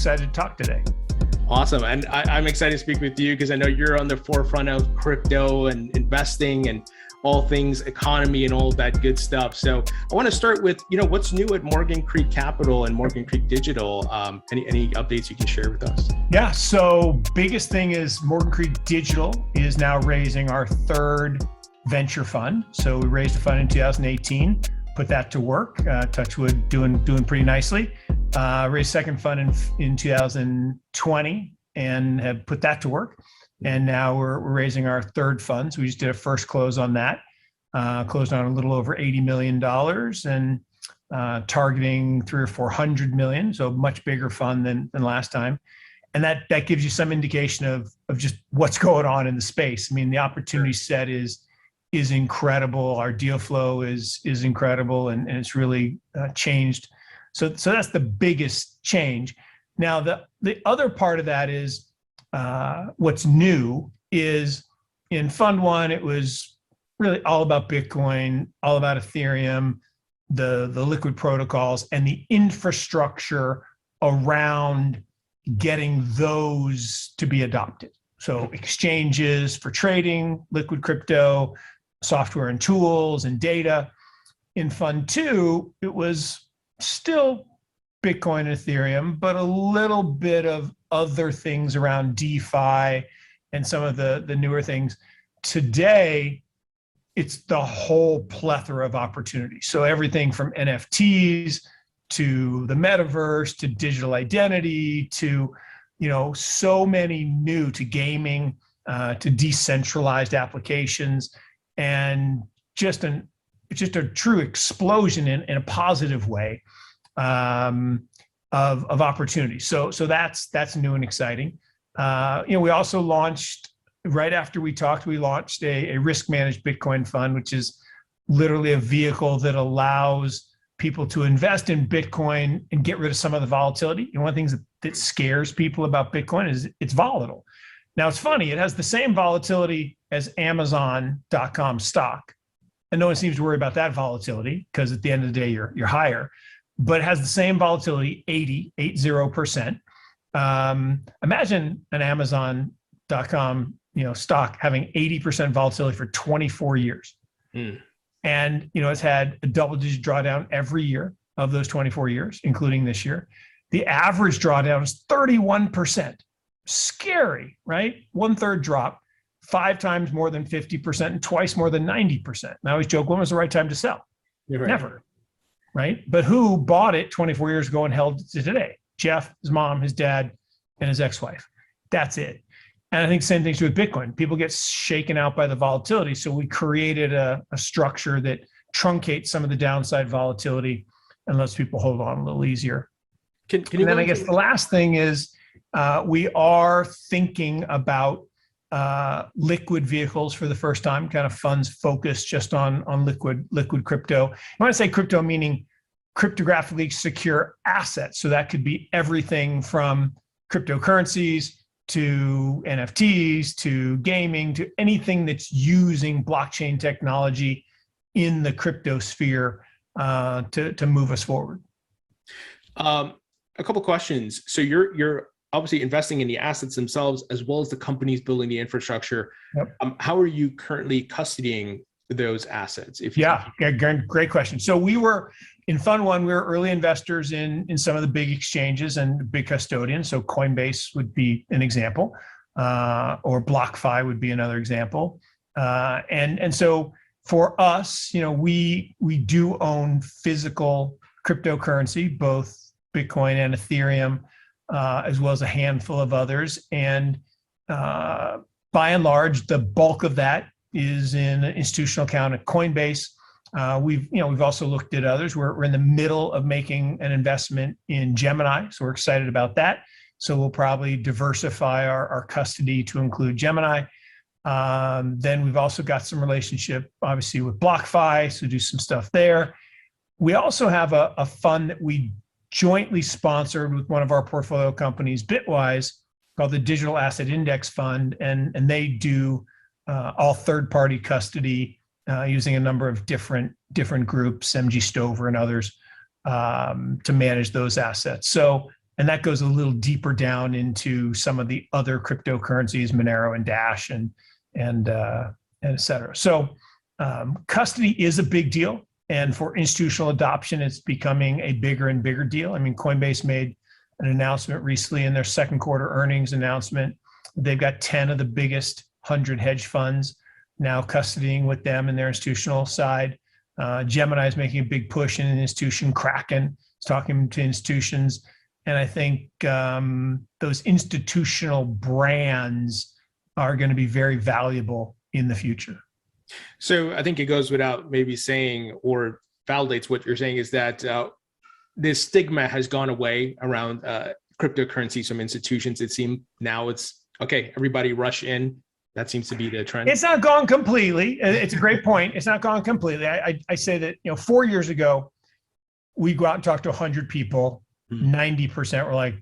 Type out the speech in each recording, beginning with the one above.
excited to talk today. Awesome. And I'm excited to speak with you because I know you're on the forefront of crypto and investing and all things economy and all that good stuff. So I want to start with, what's new at Morgan Creek Capital and Morgan Creek Digital? Any updates you can share with us? Yeah, so biggest thing is Morgan Creek Digital is now raising our third venture fund. So we raised a fund in 2018, put that to work, Touchwood doing pretty nicely. Raised second fund in 2020 and have put that to work. And now we're raising our third fund. So we just did a first close on that, closed on a little over $80 million and targeting 300 or 400 million. So much bigger fund than last time. And that gives you some indication of just what's going on in the space. I mean, the opportunity set is incredible. Our deal flow is incredible and it's really changed. So that's the biggest change. Now, the other part of that is what's new is in Fund One, it was really all about Bitcoin, all about Ethereum, the liquid protocols, and the infrastructure around getting those to be adopted. So exchanges for trading, liquid crypto, software and tools and data. In Fund Two, it was still Bitcoin and Ethereum, but a little bit of other things around DeFi and some of the newer things. Today, it's the whole plethora of opportunities. So everything from NFTs to the metaverse to digital identity to, so many new to gaming, to decentralized applications, and just a true explosion in a positive way of opportunity. So that's new and exciting. We also launched, right after we talked, we launched a risk managed Bitcoin fund, which is literally a vehicle that allows people to invest in Bitcoin and get rid of some of the volatility. One of the things that scares people about Bitcoin is it's volatile. Now it's funny, it has the same volatility as Amazon.com stock. And no one seems to worry about that volatility because at the end of the day, you're higher. But it has the same volatility, 80%. Imagine an Amazon.com, stock having 80% volatility for 24 years. And, it's had a double-digit drawdown every year of those 24 years, including this year. The average drawdown is 31%. Scary, right? 1/3 drop, 5 times more than 50% and twice more than 90%. And I always joke, when was the right time to sell? Right. Never. Right? But who bought it 24 years ago and held it to today? Jeff, his mom, his dad, and his ex-wife. That's it. And I think same thing's true with Bitcoin. People get shaken out by the volatility. So we created a structure that truncates some of the downside volatility and lets people hold on a little easier. And then I guess the last thing is we are thinking about liquid vehicles for the first time, kind of funds focused just on liquid crypto. I want to say crypto meaning cryptographically secure assets. So that could be everything from cryptocurrencies to NFTs to gaming to anything that's using blockchain technology in the crypto sphere to move us forward. A couple questions. So you're obviously investing in the assets themselves as well as the companies building the infrastructure. Yep. How are you currently custodying those assets? Great question. So in Fund One, we were early investors in some of the big exchanges and big custodians. So Coinbase would be an example, or BlockFi would be another example. And so for us, we do own physical cryptocurrency, both Bitcoin and Ethereum, as well as a handful of others. And by and large, the bulk of that is in an institutional account at Coinbase. We've also looked at others. We're in the middle of making an investment in Gemini, so we're excited about that. So we'll probably diversify our custody to include Gemini. Then we've also got some relationship, obviously, with BlockFi, so do some stuff there. We also have a fund that we jointly sponsored with one of our portfolio companies, Bitwise, called the Digital Asset Index Fund, and they do all third-party custody using a number of different groups, MG Stover and others, to manage those assets. So And that goes a little deeper down into some of the other cryptocurrencies, Monero and Dash and et cetera. So custody is a big deal. And for institutional adoption, it's becoming a bigger and bigger deal. I mean, Coinbase made an announcement recently in their second quarter earnings announcement. They've got 10 of the biggest 100 hedge funds now custodying with them in their institutional side. Gemini is making a big push in an institution. Kraken is talking to institutions. And I think those institutional brands are going to be very valuable in the future. So I think it goes without maybe saying, or validates what you're saying, is that this stigma has gone away around cryptocurrencies from institutions. It seems now it's, okay, everybody rush in. That seems to be the trend. It's not gone completely. It's a great point. It's not gone completely. I say that, 4 years ago, we go out and talk to 100 people. 90% were like,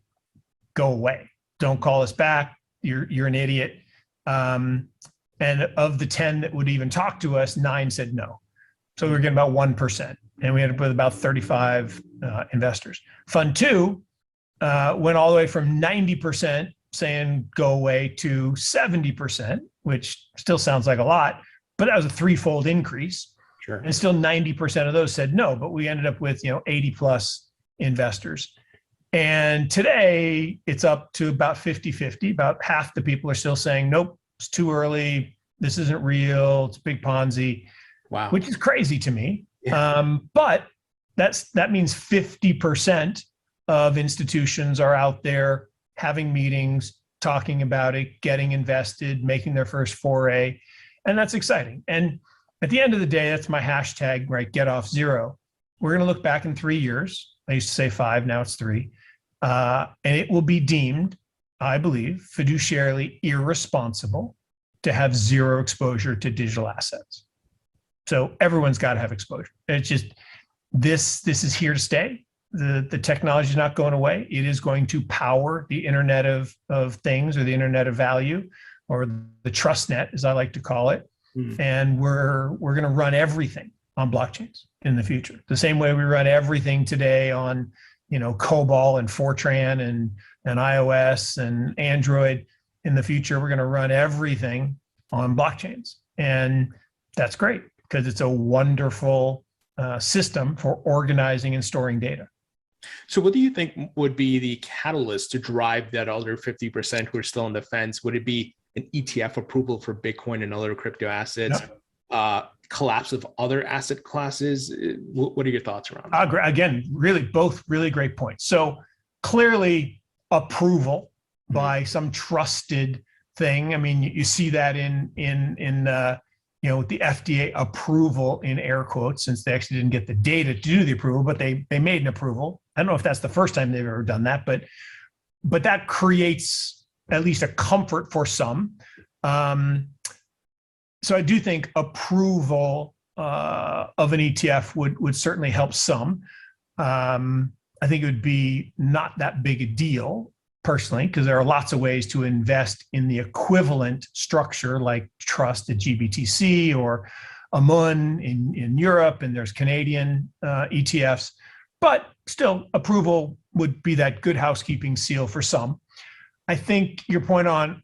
go away. Don't call us back. You're an idiot. And of the 10 that would even talk to us, 9 said no. So we were getting about 1%. And we ended up with about 35 investors. Fund 2 went all the way from 90% saying go away to 70%, which still sounds like a lot, but that was a threefold increase. Sure. And still 90% of those said no, but we ended up with 80 plus investors. And today it's up to about 50-50. About half the people are still saying, nope, it's too early. This isn't real. It's a big Ponzi. Wow. Which is crazy to me. Yeah. But that means 50% of institutions are out there having meetings, talking about it, getting invested, making their first foray. And that's exciting. And at the end of the day, that's my hashtag, right? Get off zero. We're going to look back in 3 years. I used to say 5, now it's 3. And it will be deemed, I believe, fiduciarily irresponsible to have zero exposure to digital assets. So everyone's got to have exposure. It's just, this is here to stay. The technology is not going away. It is going to power the Internet of Things, or the Internet of Value, or the trust net, as I like to call it. And we're going to run everything on blockchains in the future. The same way we run everything today on, COBOL and Fortran and iOS and Android. In the future, we're going to run everything on blockchains. And that's great because it's a wonderful system for organizing and storing data. So what do you think would be the catalyst to drive that other 50% who are still on the fence? Would it be an ETF approval for Bitcoin and other crypto assets? No. Collapse of other asset classes? What are your thoughts around that? Again, really, both really great points. So clearly approval by some trusted thing. I mean, you see that in with the FDA approval in air quotes, since they actually didn't get the data to do the approval, but they made an approval. I don't know if that's the first time they've ever done that, but that creates at least a comfort for some. So I do think approval of an ETF would certainly help some. I think it would be not that big a deal personally, because there are lots of ways to invest in the equivalent structure like trust at GBTC or Amun in Europe, and there's Canadian ETFs. But still, approval would be that good housekeeping seal for some. I think your point on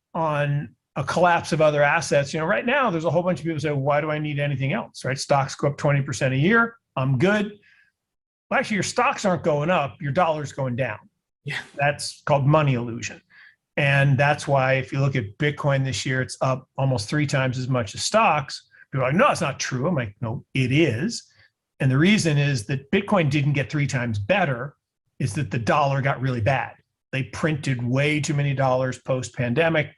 a collapse of other assets, right now there's a whole bunch of people say, why do I need anything else, right? Stocks go up 20% a year, I'm good. Well, actually, your stocks aren't going up, your dollar's going down. Yeah. That's called money illusion. And that's why if you look at Bitcoin this year, it's up almost 3 times as much as stocks. People are like, no, it's not true. I'm like, no, it is. And the reason is that Bitcoin didn't get 3 times better, is that the dollar got really bad. They printed way too many dollars post-pandemic,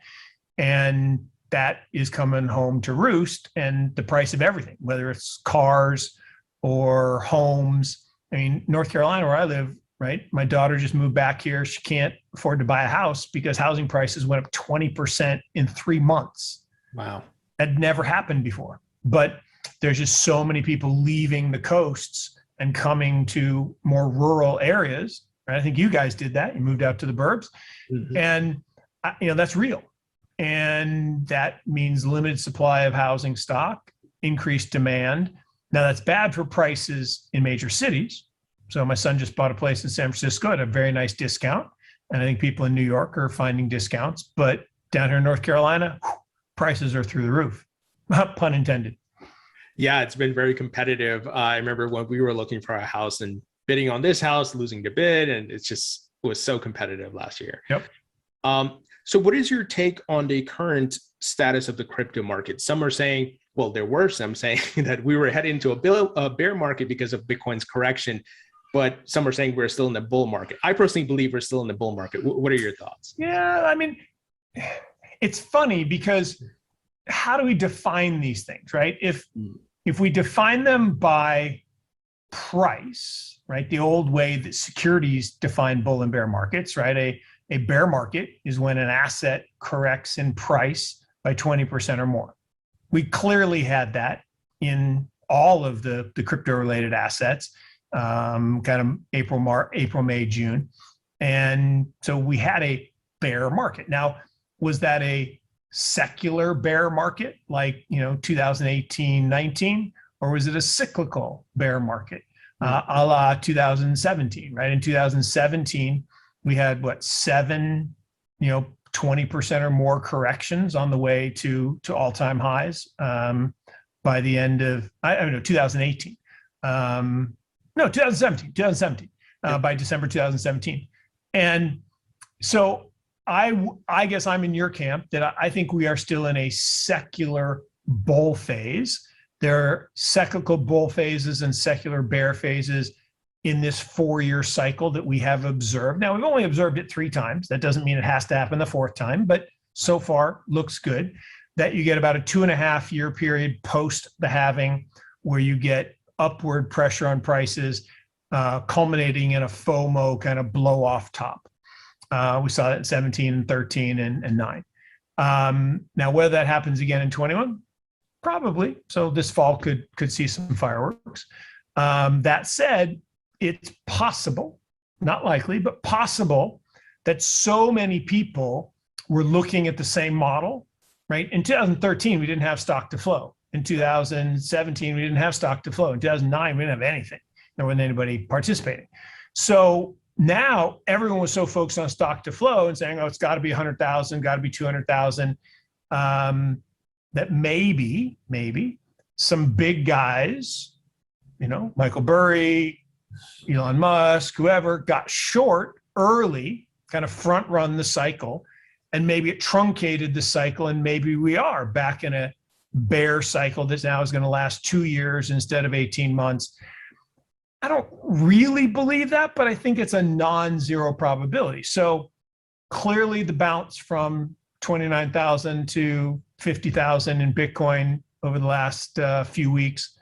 and that is coming home to roost. And the price of everything, whether it's cars or homes. I mean, North Carolina, where I live, right? My daughter just moved back here. She can't afford to buy a house because housing prices went up 20% in 3 months. Wow. That never happened before. But there's just so many people leaving the coasts and coming to more rural areas. Right? I think you guys did that. You moved out to the burbs. Mm-hmm. And that's real. And that means limited supply of housing stock, increased demand. Now that's bad for prices in major cities. So my son just bought a place in San Francisco at a very nice discount. And I think people in New York are finding discounts, but down here in North Carolina, prices are through the roof, pun intended. Yeah, it's been very competitive. I remember when we were looking for a house and bidding on this house, losing the bid, and it was so competitive last year. Yep. So what is your take on the current status of the crypto market? Some are saying, well, there were some saying that we were heading into a bear market because of Bitcoin's correction, but some are saying we're still in the bull market. I personally believe we're still in the bull market. What are your thoughts? Yeah, I mean, it's funny because how do we define these things, right? If we define them by price, right? The old way that securities define bull and bear markets, right? A bear market is when an asset corrects in price by 20% or more. We clearly had that in all of the crypto-related assets, kind of April, May, June. And so we had a bear market. Now, was that a secular bear market like 2018, 19, or was it a cyclical bear market a la 2017, right? In 2017, we had 7, 20% or more corrections on the way to all-time highs by the end of 2018. 2017 by December 2017. And so I guess I'm in your camp that I think we are still in a secular bull phase. There are cyclical bull phases and secular bear phases in this 4-year cycle that we have observed. Now, we've only observed it 3 times. That doesn't mean it has to happen the 4th time, but so far looks good. That you get about a 2.5-year period post the halving where you get upward pressure on prices, culminating in a FOMO kind of blow off top. We saw that in 17 and 13 and 9. Now, whether that happens again in 21, probably. So this fall could see some fireworks. That said, it's possible, not likely, but possible that so many people were looking at the same model, right? In 2013, we didn't have stock to flow. In 2017, we didn't have stock to flow. In 2009, we didn't have anything. There wasn't anybody participating. So now everyone was so focused on stock to flow and saying, oh, it's got to be 100,000, got to be 200,000, that maybe some big guys, Michael Burry, Elon Musk, whoever, got short early, kind of front run the cycle, and maybe it truncated the cycle, and maybe we are back in a bear cycle that now is going to last 2 years instead of 18 months. I don't really believe that, but I think it's a non-zero probability. So clearly the bounce from 29,000 to 50,000 in Bitcoin over the last few weeks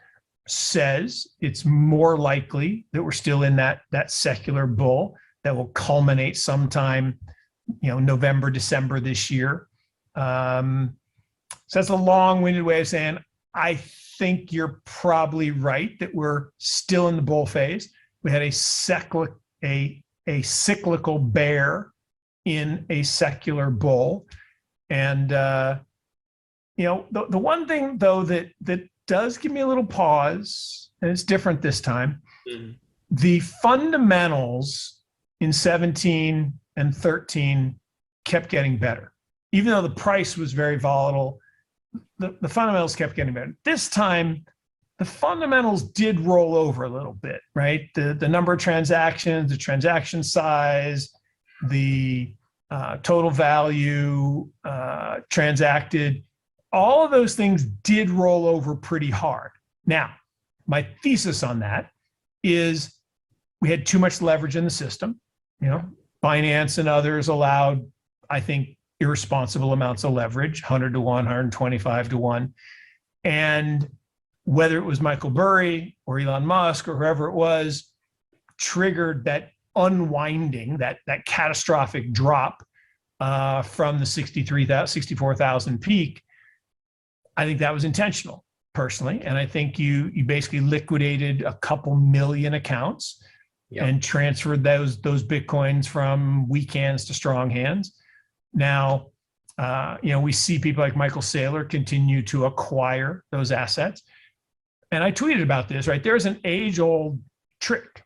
says it's more likely that we're still in that secular bull that will culminate sometime, November, December this year. So that's a long-winded way of saying I think you're probably right that we're still in the bull phase. We had a cyclical bear in a secular bull. And, the one thing, though, that does give me a little pause, and it's different this time, the fundamentals in 17 and 13 kept getting better. Even though the price was very volatile, the fundamentals kept getting better. This time, the fundamentals did roll over a little bit, right? The number of transactions, the transaction size, the total value transacted, all of those things did roll over pretty hard. Now, my thesis on that is we had too much leverage in the system. Binance and others allowed, I think, irresponsible amounts of leverage, 100 to 1, 125 to 1. And whether it was Michael Burry or Elon Musk or whoever it was, triggered that unwinding, that catastrophic drop from the 64,000 peak. I think that was intentional, personally. And I think you basically liquidated a couple million accounts and transferred those Bitcoins from weak hands to strong hands. Now, we see people like Michael Saylor continue to acquire those assets. And I tweeted about this, right? There's an age-old trick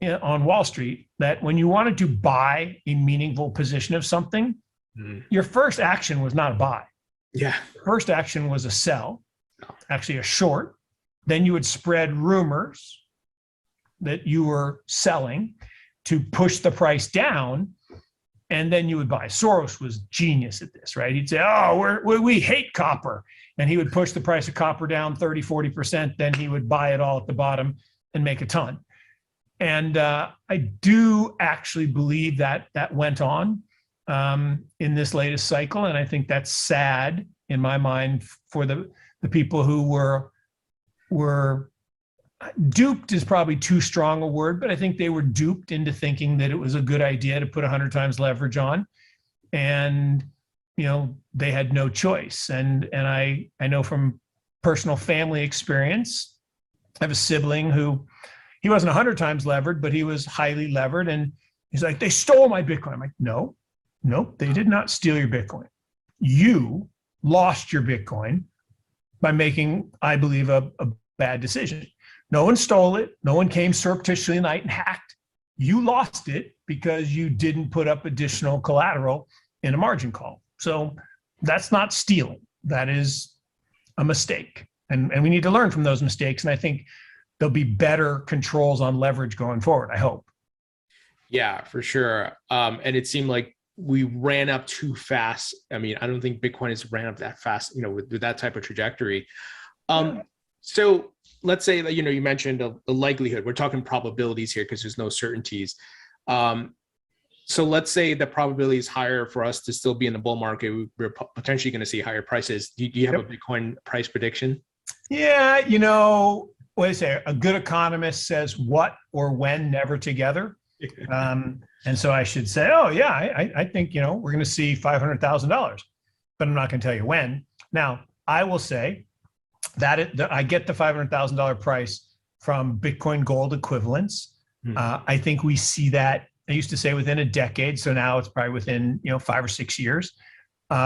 on Wall Street that when you wanted to buy a meaningful position of something, your first action was not a buy. Yeah. First action was a sell, actually a short. Then you would spread rumors that you were selling to push the price down, and then you would buy. Soros was genius at this, right? He'd say, oh, we hate copper. And he would push the price of copper down 30, 40%. Then he would buy it all at the bottom and make a ton. And I do actually believe that that went on in this latest cycle. And I think that's sad in my mind for the people who were duped is probably too strong a word, but I think they were duped into thinking that it was a good idea to put 100 times leverage on. And, they had no choice. And I know from personal family experience, I have a sibling who, he wasn't 100 times levered, but he was highly levered. And he's like, they stole my Bitcoin. I'm like, no, they did not steal your Bitcoin. You lost your Bitcoin by making, I believe, a bad decision. No one stole it. No one came surreptitiously at night and hacked. You lost it because you didn't put up additional collateral in a margin call. So that's not stealing. That is a mistake. And we need to learn from those mistakes. And I think there'll be better controls on leverage going forward, I hope. Yeah, for sure. And it seemed like we ran up too fast. I mean, I don't think Bitcoin has ran up that fast, with that type of trajectory. So let's say that, you mentioned the likelihood. We're talking probabilities here because there's no certainties. So let's say the probability is higher for us to still be in the bull market. We're potentially going to see higher prices. Do you have a Bitcoin price prediction? Yeah, what do you say? A good economist says what or when never together. And so I should say, oh yeah, I think, we're going to see $500,000, but I'm not going to tell you when. Now, I will say that I get the $500,000 price from Bitcoin gold equivalents. I think we see that, I used to say within a decade. So now it's probably within, 5 or 6 years. And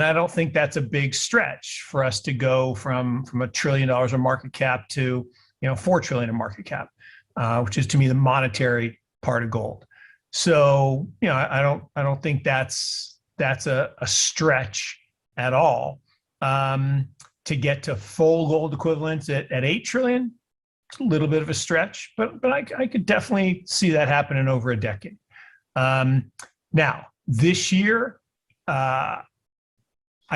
I don't think that's a big stretch for us to go from $1 trillion of market cap to, $4 trillion of market cap, which is to me the monetary part of gold. So, I don't think that's a stretch at all. To get to full gold equivalents at 8 trillion, it's a little bit of a stretch, but I could definitely see that happen in over a decade. Now, this year, I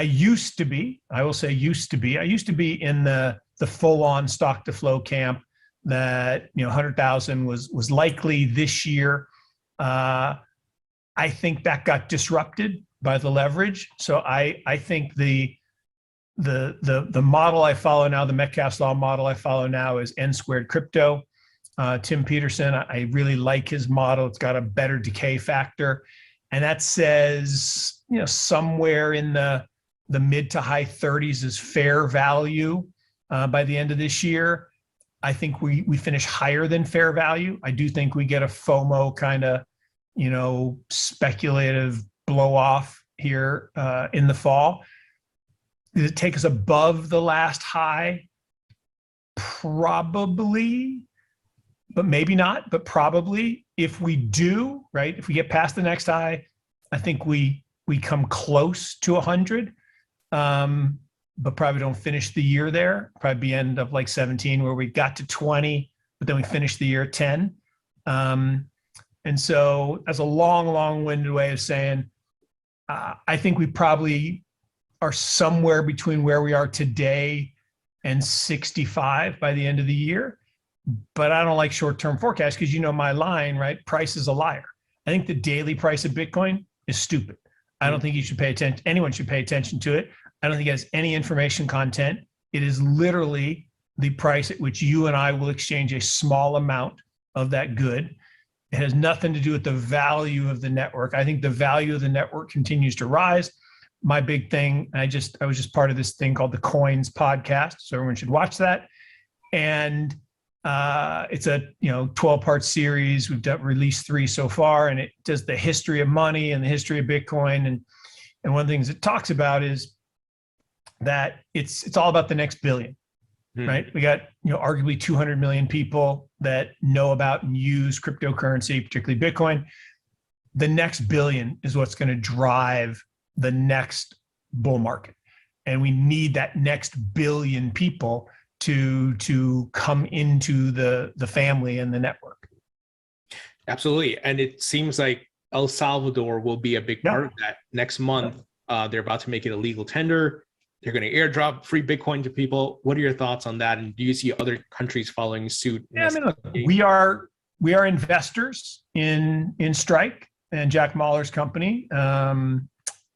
used to be in the full-on stock to flow camp that 100,000 was likely this year. I think that got disrupted by the leverage. So I think the model I follow now, the Metcalfe's law model I follow now is N squared crypto. Tim Peterson, I really like his model. It's got a better decay factor. And that says, somewhere in the mid to high 30s is fair value by the end of this year. I think we finish higher than fair value. I do think we get a FOMO kind of, speculative blow off here in the fall. Does it take us above the last high? Probably, but maybe not, but probably. If we do, right, if we get past the next high, I think we come close to 100, but probably don't finish the year there. Probably be end of like 17 where we got to 20, but then we finished the year at 10. And so that's a long-winded way of saying, I think we probably are somewhere between where we are today and 65 by the end of the year. But I don't like short-term forecasts because my line, right? Price is a liar. I think the daily price of Bitcoin is stupid. I don't think you should pay attention. Anyone should pay attention to it. I don't think it has any information content. It is literally the price at which you and I will exchange a small amount of that good. It has nothing to do with the value of the network. I think the value of the network continues to rise. My big thing, I was just part of this thing called the Coins podcast, so everyone should watch that. And it's a 12-part series. We've released 3 so far, and it does the history of money and the history of Bitcoin. And one of the things it talks about is that it's all about the next billion. right? We got, arguably 200 million people that know about and use cryptocurrency, particularly Bitcoin. The next billion is what's going to drive the next bull market. And we need that next billion people to come into the family and the network. Absolutely. And it seems like El Salvador will be a big part of that. Next month, they're about to make it a legal tender. They're going to airdrop free Bitcoin to people. What are your thoughts on that? And do you see other countries following suit? Yeah, I mean, look, we are investors in Strike and Jack Mahler's company,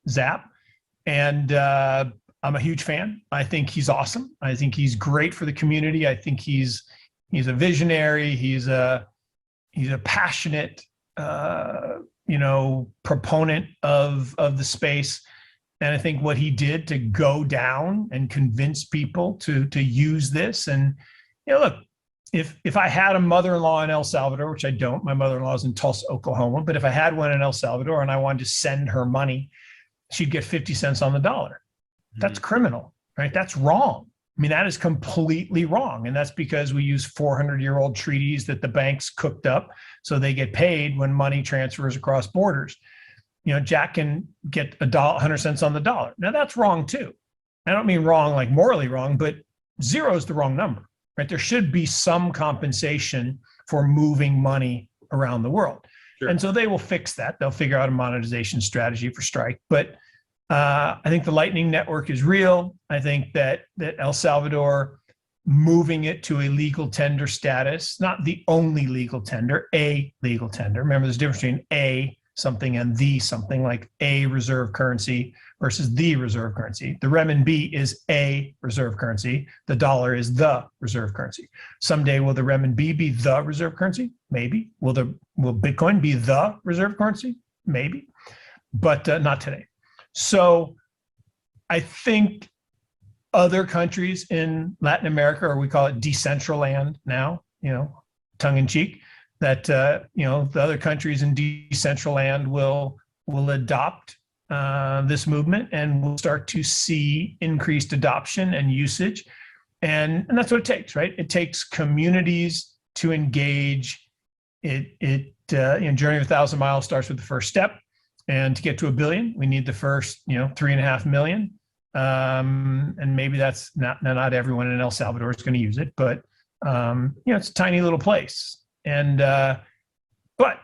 Zap. And I'm a huge fan. I think he's awesome. I think he's great for the community. I think he's a visionary. He's a passionate, proponent of the space. And I think what he did to go down and convince people to use this, and look, if I had a mother-in-law in El Salvador, which I don't, my mother-in-law is in Tulsa, Oklahoma, but if I had one in El Salvador and I wanted to send her money, she'd get 50 cents on the dollar. That's criminal, right? That's wrong. I mean, that is completely wrong. And that's because we use 400-year-old treaties that the banks cooked up so they get paid when money transfers across borders. Jack can get 100 cents on the dollar. Now that's wrong too. I don't mean wrong, like morally wrong, but 0 is the wrong number, right? There should be some compensation for moving money around the world. Sure. And so they will fix that. They'll figure out a monetization strategy for Strike. But I think the Lightning Network is real. I think that El Salvador moving it to a legal tender status, not the only legal tender, a legal tender. Remember, there's a difference between a something and the something, like a reserve currency versus the reserve currency. The renminbi is a reserve currency. The dollar is the reserve currency. Someday, will the renminbi be the reserve currency? Maybe. Will Bitcoin be the reserve currency? Maybe, but not today. So I think other countries in Latin America, or we call it Decentraland now, tongue in cheek, that the other countries in Decentraland will adopt this movement, and we'll start to see increased adoption and usage. And that's what it takes, right? It takes communities to engage. Journey of 1,000 miles starts with the first step. And to get to 1 billion, we need the first, 3.5 million. And maybe that's not everyone in El Salvador is going to use it, but it's a tiny little place. And but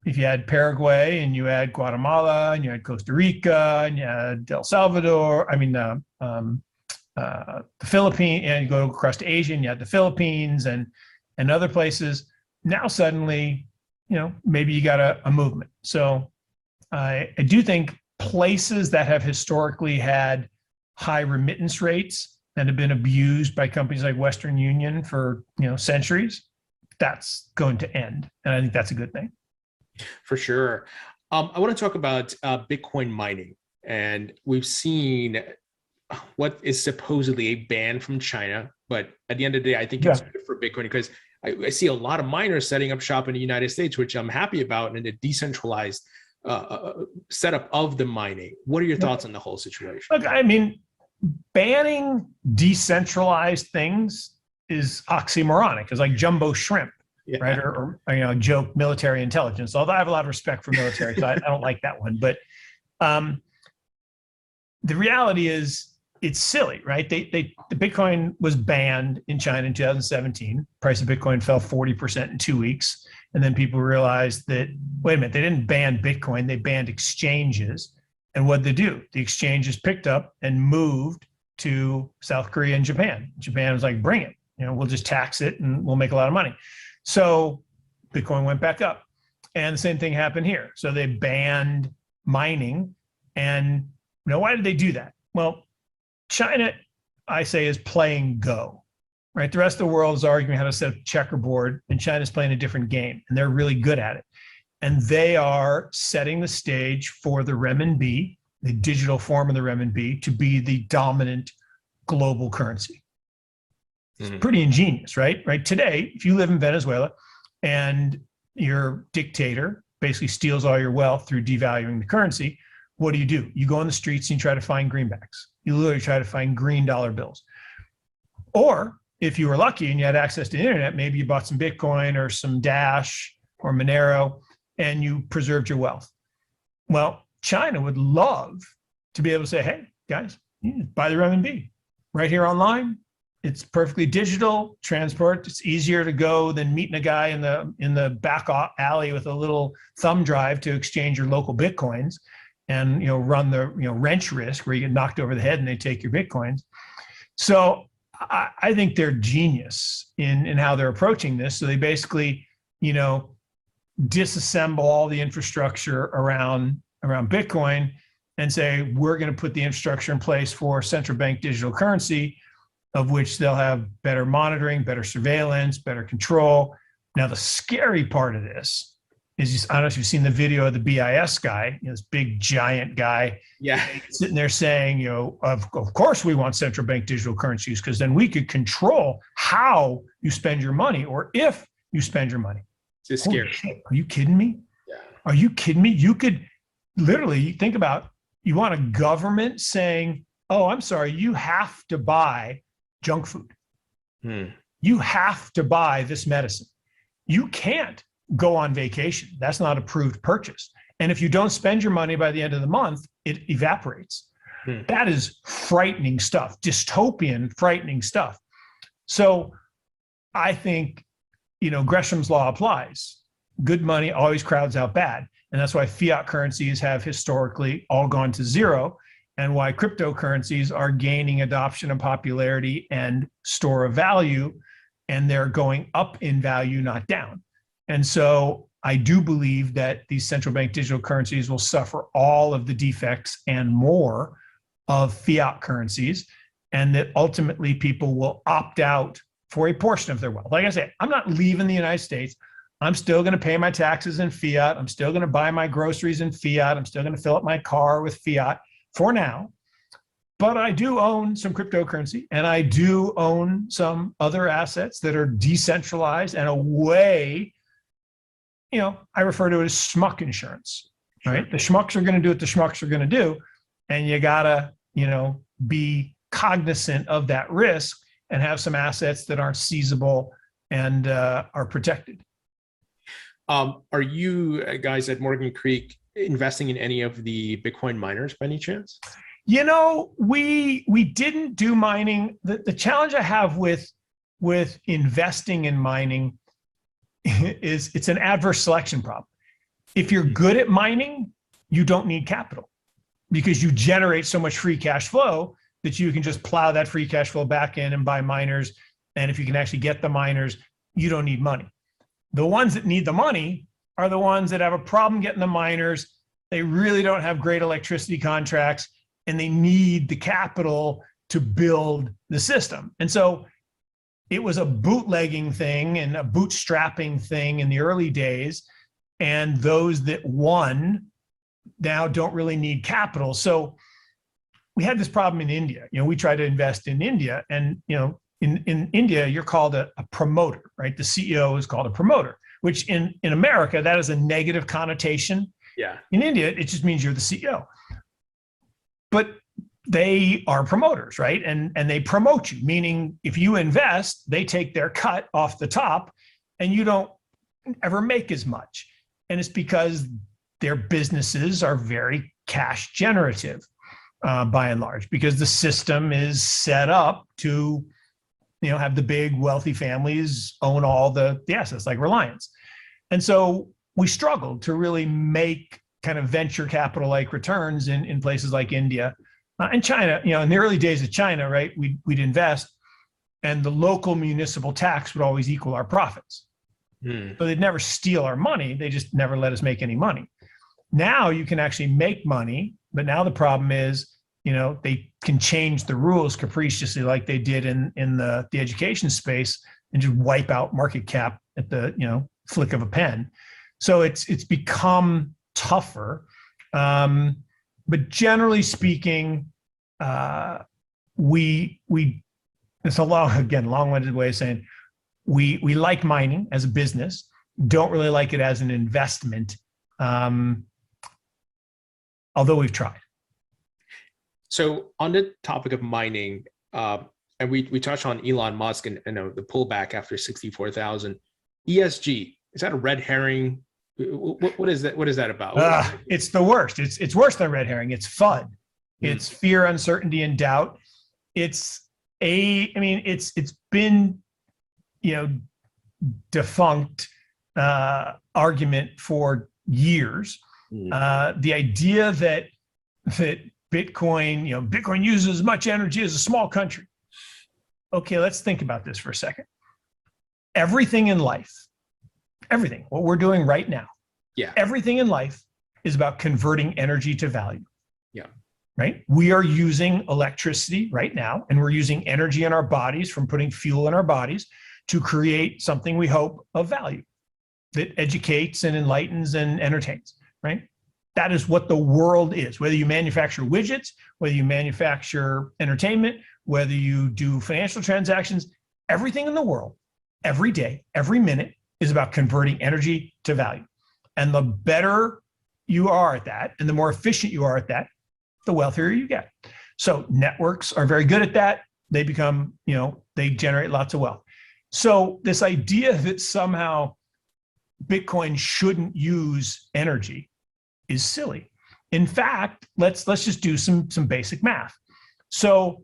if you had Paraguay and you had Guatemala and you had Costa Rica and you had El Salvador, the Philippines, and you go across to Asia and you had the Philippines and other places, now suddenly, maybe you got a movement. So I do think places that have historically had high remittance rates and have been abused by companies like Western Union for centuries, that's going to end, and I think that's a good thing. For sure. I want to talk about Bitcoin mining, and we've seen what is supposedly a ban from China, but at the end of the day, I think it's good for Bitcoin because I see a lot of miners setting up shop in the United States, which I'm happy about, and a decentralized setup of the mining. What are your thoughts on the whole situation? Look, I mean, banning decentralized things is oxymoronic. It's like jumbo shrimp, right? Or joke military intelligence. Although I have a lot of respect for military, so I don't like that one. But the reality is, it's silly, right? The Bitcoin was banned in China in 2017. Price of Bitcoin fell 40% in 2 weeks. And then people realized that, wait a minute, they didn't ban Bitcoin, they banned exchanges. And what did they do? The exchanges picked up and moved to South Korea and Japan. Japan was like, bring it. We'll just tax it and we'll make a lot of money. So Bitcoin went back up. And the same thing happened here. So they banned mining. And why did they do that? Well, China, I say, is playing Go, right? The rest of the world is arguing how to set up checkerboard, and China's playing a different game, and they're really good at it. And they are setting the stage for the renminbi, the digital form of the renminbi, to be the dominant global currency. It's pretty ingenious, right? Right. Today, if you live in Venezuela and your dictator basically steals all your wealth through devaluing the currency, what do? You go on the streets and you try to find greenbacks. You literally try to find green dollar bills. Or if you were lucky and you had access to the internet, maybe you bought some Bitcoin or some Dash or Monero and you preserved your wealth. Well, China would love to be able to say, hey, guys, buy the renminbi right here online. It's perfectly digital transport. It's easier to go than meeting a guy in the back alley with a little thumb drive to exchange your local Bitcoins and run the wrench risk where you get knocked over the head and they take your Bitcoins. So I think they're genius in how they're approaching this. So they basically, disassemble all the infrastructure around Bitcoin and say, we're going to put the infrastructure in place for central bank digital currency, of which they'll have better monitoring, better surveillance, better control. Now, the scary part of this is, I don't know if you've seen the video of the BIS guy, this big giant guy, sitting there saying, of course we want central bank digital currencies because then we could control how you spend your money or if you spend your money. It's scary. Shit, are you kidding me? Yeah. Are you kidding me? You could literally think about, you want a government saying, oh, I'm sorry, you have to buy junk food. You have to buy this medicine. You can't go on vacation. That's not approved purchase. And if you don't spend your money by the end of the month, it evaporates. That is frightening stuff, dystopian, frightening stuff. So I think, Gresham's law applies. Good money always crowds out bad. And that's why fiat currencies have historically all gone to zero, and why cryptocurrencies are gaining adoption and popularity and store of value, and they're going up in value, not down. And so I do believe that these central bank digital currencies will suffer all of the defects and more of fiat currencies, and that ultimately people will opt out for a portion of their wealth. Like I said, I'm not leaving the United States. I'm still going to pay my taxes in fiat. I'm still going to buy my groceries in fiat. I'm still going to fill up my car with fiat for now. But I do own some cryptocurrency, and I do own some other assets that are decentralized and a way, I refer to it as schmuck insurance, right? The schmucks are going to do what the schmucks are going to do. And you got to, be cognizant of that risk and have some assets that aren't seizable and are protected. Are you guys at Morgan Creek investing in any of the Bitcoin miners by any chance? We didn't do mining. The challenge I have with investing in mining is it's an adverse selection problem. If you're good at mining, you don't need capital because you generate so much free cash flow that you can just plow that free cash flow back in and buy miners. And if you can actually get the miners, you don't need money. The ones that need the money are the ones that have a problem getting the miners. They really don't have great electricity contracts, and they need the capital to build the system. And so it was a bootlegging thing and a bootstrapping thing in the early days. And those that won now don't really need capital. So we had this problem in India. We tried to invest in India, and in India, you're called a promoter, right? The CEO is called a promoter, which in America, that is a negative connotation. Yeah. In India, it just means you're the CEO. But they are promoters, right? And they promote you, meaning if you invest, they take their cut off the top and you don't ever make as much. And it's because their businesses are very cash generative by and large, because the system is set up to have the big wealthy families own all the assets like Reliance. And so we struggled to really make kind of venture capital like returns in places like India and China. In the early days of China, right, we'd invest and the local municipal tax would always equal our profits. So they'd never steal our money. They just never let us make any money. Now you can actually make money, but now the problem is, they can change the rules capriciously like they did in the education space and just wipe out market cap at the, flick of a pen. So it's become tougher. But generally speaking, it's a long-winded way of saying we like mining as a business, don't really like it as an investment, although we've tried. So on the topic of mining, I and we touched on Elon Musk and the pullback after 64,000. ESG, is that a red herring? What is that? What is that about? It's the worst. It's worse than red herring. It's FUD. It's fear, uncertainty, and doubt. It's been, defunct argument for years. The idea that Bitcoin uses as much energy as a small country. Okay, let's think about this for a second. Everything in life, what we're doing right now, everything in life is about converting energy to value. Yeah. Right? We are using electricity right now, and we're using energy in our bodies from putting fuel in our bodies to create something we hope of value that educates and enlightens and entertains, right? That is what the world is. Whether you manufacture widgets, whether you manufacture entertainment, whether you do financial transactions, everything in the world, every day, every minute is about converting energy to value. And the better you are at that, and the more efficient you are at that, the wealthier you get. So networks are very good at that. They become, they generate lots of wealth. So this idea that somehow Bitcoin shouldn't use energy is silly. In fact, let's just do some basic math. So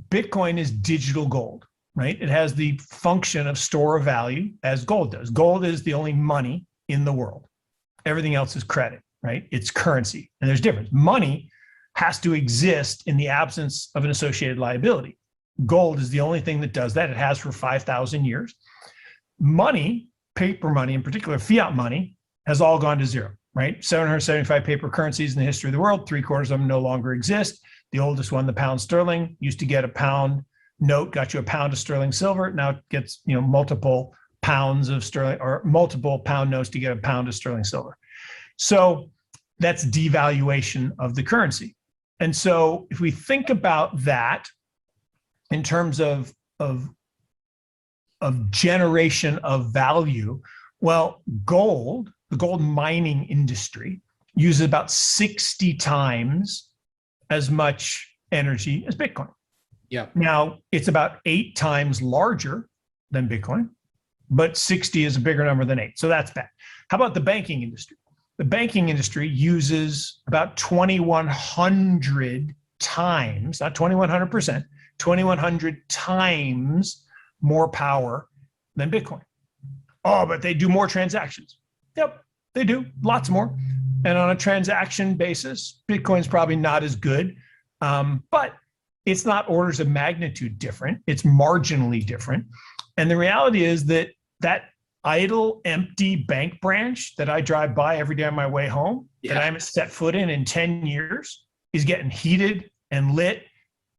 Bitcoin is digital gold, right? It has the function of store of value as gold does. Gold is the only money in the world. Everything else is credit, right? It's currency. And there's difference. Money has to exist in the absence of an associated liability. Gold is the only thing that does that. It has for 5,000 years. Money, paper money, in particular fiat money, has all gone to zero, right? 775 paper currencies in the history of the world, 3/4 of them no longer exist. The oldest one, the pound sterling, used to get a pound note, got you a pound of sterling silver. Now it gets, multiple pounds of sterling, or multiple pound notes to get a pound of sterling silver. So that's devaluation of the currency. And so if we think about that in terms of generation of value, well, gold, the gold mining industry uses about 60 times as much energy as Bitcoin. Yeah. Now it's about 8 times larger than Bitcoin, but 60 is a bigger number than 8. So that's bad. How about the banking industry? The banking industry uses about 2,100 times, not 2,100%, 2,100 times more power than Bitcoin. Oh, but they do more transactions. Yep, they do, lots more. And on a transaction basis, Bitcoin's probably not as good, but it's not orders of magnitude different. It's marginally different. And the reality is that idle, empty bank branch that I drive by every day on my way home, that I haven't set foot in 10 years, is getting heated and lit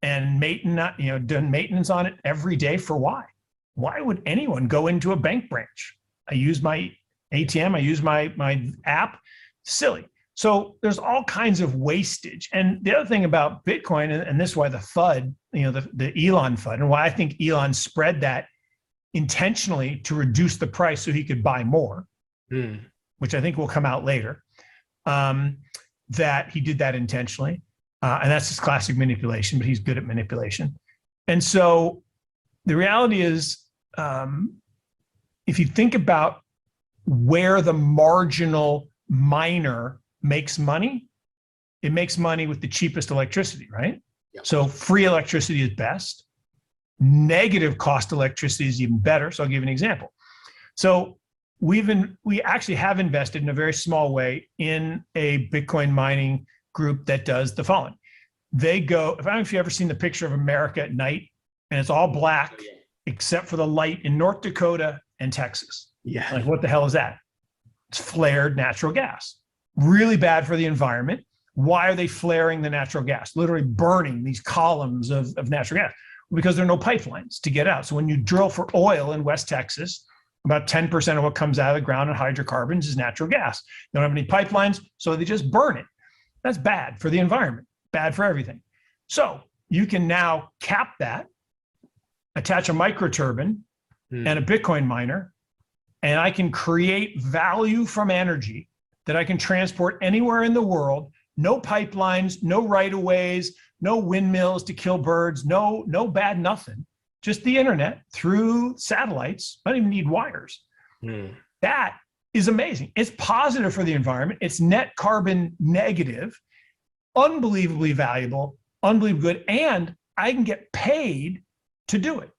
and done maintenance on it every day. For why? Why would anyone go into a bank branch? I use my ATM, I use my app. Silly. So there's all kinds of wastage. And the other thing about Bitcoin, and this is why the FUD, the Elon FUD, and why I think Elon spread that intentionally to reduce the price so he could buy more, which I think will come out later, that he did that intentionally. And that's just classic manipulation, but he's good at manipulation. And so the reality is, if you think about where the marginal miner makes money, it makes money with the cheapest electricity, right? Yep. So free electricity is best. Negative cost electricity is even better. So I'll give you an example. So we actually have invested in a very small way in a Bitcoin mining group that does the following. They go, I don't know if you've ever seen the picture of America at night, and it's all black except for the light in North Dakota and Texas. Yeah. Like, what the hell is that? It's flared natural gas. Really bad for the environment. Why are they flaring the natural gas? Literally burning these columns of natural gas. Because there are no pipelines to get out. So when you drill for oil in West Texas, about 10% of what comes out of the ground in hydrocarbons is natural gas. They don't have any pipelines, so they just burn it. That's bad for the environment, bad for everything. So you can now cap that, attach a microturbine and a Bitcoin miner, and I can create value from energy that I can transport anywhere in the world. No pipelines, no right-of-ways, no windmills to kill birds, no bad nothing. just the internet through satellites. I don't even need wires. That is amazing. It's positive for the environment. It's net carbon negative, unbelievably valuable, unbelievably good. And I can get paid to do it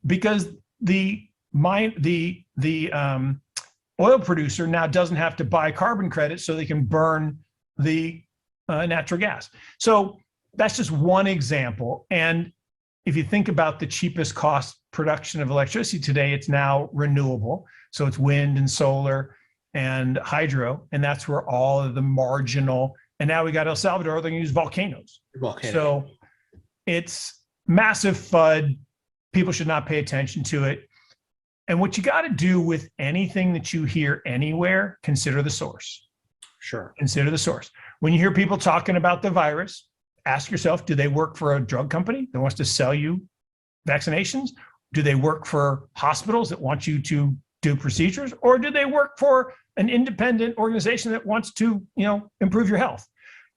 because the oil producer now doesn't have to buy carbon credits so they can burn the natural gas. So that's just one example. And if you think about the cheapest cost production of electricity today, it's now renewable. So it's wind and solar and hydro. And that's where all of the marginal, and now we got El Salvador, they're gonna use volcanoes. So it's massive FUD. People should not pay attention to it. And what you got to do with anything that you hear anywhere, consider the source. Sure. Consider the source. When you hear people talking about the virus, ask yourself, do they work for a drug company that wants to sell you vaccinations? Do they work for hospitals that want you to do procedures? Or do they work for an independent organization that wants to, improve your health?